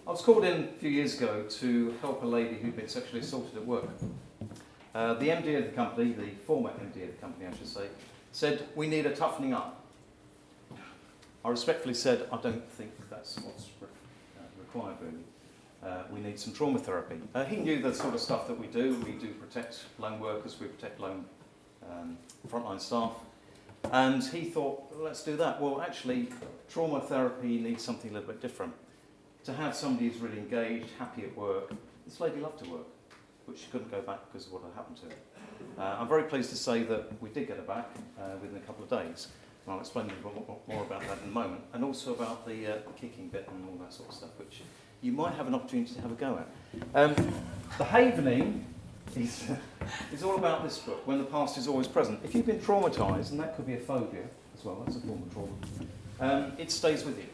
I was called in a few years ago to help a lady who'd been sexually assaulted at work. The MD of the company, the former MD of the company I should say, said, we need a toughening up. I respectfully said, I don't think that's what's required really. We need some trauma therapy. He knew the sort of stuff that we do. We do protect lone workers, we protect lone frontline staff. And he thought, well, let's do that. Well, actually, trauma therapy needs something a little bit different. To have somebody who's really engaged, happy at work, this lady loved to work, but she couldn't go back because of what had happened to her. I'm very pleased to say that we did get her back within a couple of days. And I'll explain a little bit more about that in a moment, and also about the kicking bit and all that sort of stuff, which you might have an opportunity to have a go at. The havening is all about this book, When the Past is Always Present. If you've been traumatised, and that could be a phobia as well, that's a form of trauma, it stays with you.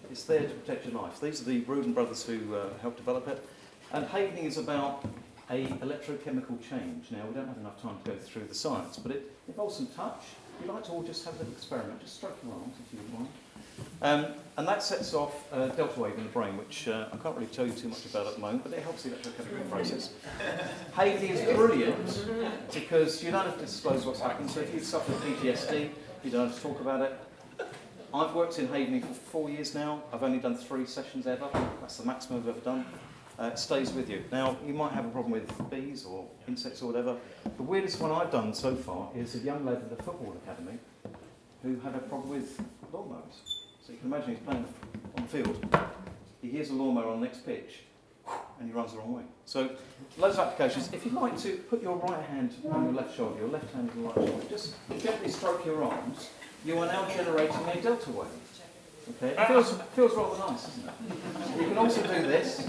It's there to protect your life. These are the Rudin brothers who helped develop it. And havening is about an electrochemical change. Now, we don't have enough time to go through the science, but it involves some touch. We'd like to all just have a little experiment, just stroke your arms if you want. And that sets off a delta wave in the brain, which I can't really tell you too much about at the moment, but it helps the electrochemical process. Havening is brilliant because you don't have to disclose what's happened. So if you suffer PTSD, you don't have to talk about it. I've worked in havening for 4 years now. I've only done 3 sessions ever. That's the maximum I've ever done. It stays with you. Now, you might have a problem with bees or insects or whatever. The weirdest one I've done so far is a young lad at the football academy who had a problem with lawnmowers. So you can imagine he's playing on the field. He hears a lawnmower on the next pitch and he runs the wrong way. So, loads of applications. If you'd like to put your right hand on your left shoulder, your left hand on your right shoulder, just gently stroke your arms. You are now generating a delta wave. Okay? It feels rather nice, isn't it? You can also do this.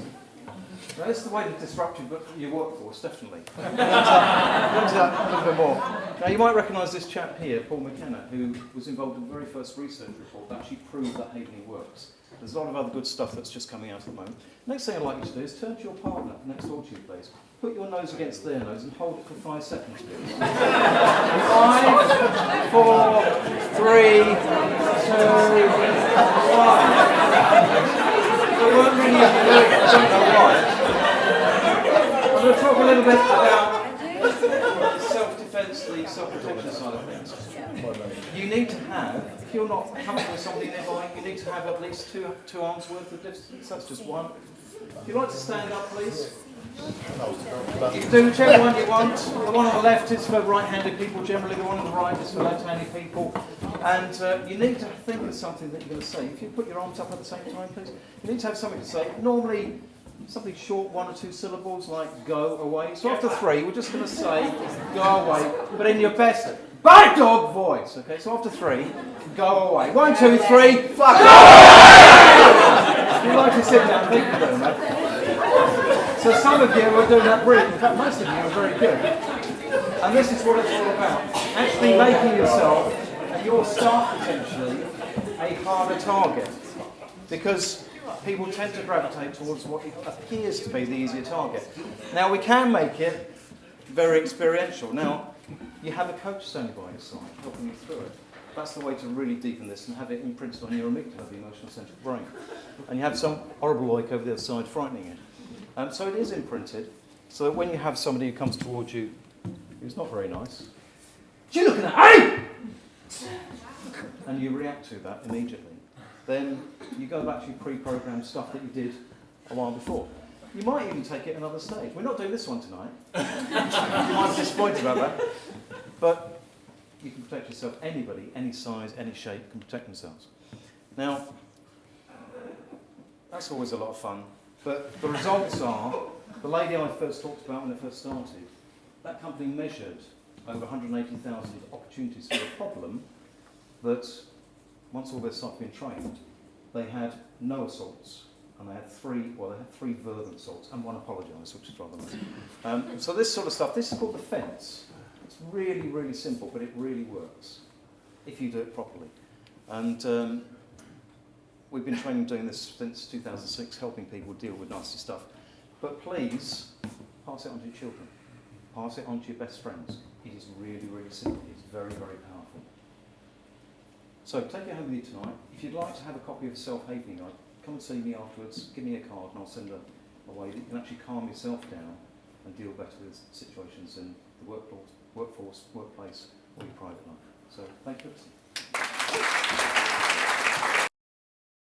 Now, this is the way to disrupt your workforce, definitely. Go into that a little bit more. Now, you might recognise this chap here, Paul McKenna, who was involved in the very first research report that actually proved that havening works. There's a lot of other good stuff that's just coming out at the moment. Next thing I'd like you to do is turn to your partner next door to you, please. Put your nose against their nose and hold it for 5 seconds, please. 5, 4, 3, 2, 1. I won't really do it, I don't know why. I'm going to talk a little bit about the self-defence, the self-protection side of things. You need to have, if you're not comfortable with somebody nearby, you need to have at least two arms worth of distance. That's just one. If you'd like to stand up, please. You can do whichever one you want. The one on the left is for right-handed people generally, the one on the right is for left-handed people. And you need to think of something that you're going to say. If you put your arms up at the same time, please. You need to have something to say. Normally, something short, 1 or 2 syllables, like go away. So after 3, we're just going to say go away, but in your best bad dog voice. Okay, so after 3, go away. 1, 2, 3, fuck off! You'd like to sit down and think of them, mate. So some of you are doing that brilliant. In fact, most of you are very good. And this is what it's all about. Actually making yourself and your staff potentially a harder target. Because people tend to gravitate towards what appears to be the easier target. Now, we can make it very experiential. Now, you have a coach standing by your side, helping you through it. That's the way to really deepen this and have it imprinted on your amygdala, the emotional central brain. And you have some horrible like over the other side frightening you. So it is imprinted, so that when you have somebody who comes towards you who's not very nice, you're looking at, hey! And you react to that immediately. Then you go back to your pre-programmed stuff that you did a while before. You might even take it another stage. We're not doing this one tonight. You might be disappointed about that. But you can protect yourself. Anybody, any size, any shape can protect themselves. Now, that's always a lot of fun. But the results are, the lady I first talked about when I first started, that company measured over 180,000 opportunities for a problem that, once all their staff had been trained, they had no assaults. And they had 3 verbal assaults and 1 apologised, which is rather nice. So this sort of stuff, this is called the fence. It's really, really simple, but it really works if you do it properly. And we've been training doing this since 2006, helping people deal with nasty stuff. But please, pass it on to your children. Pass it on to your best friends. It is really, really simple. It's very, very powerful. So take it home with you tonight. If you'd like to have a copy of the Self-Havening Guide, come and see me afterwards, give me a card and I'll send a way that you can actually calm yourself down and deal better with situations in the workforce, workplace or your private life. So thank you for listening.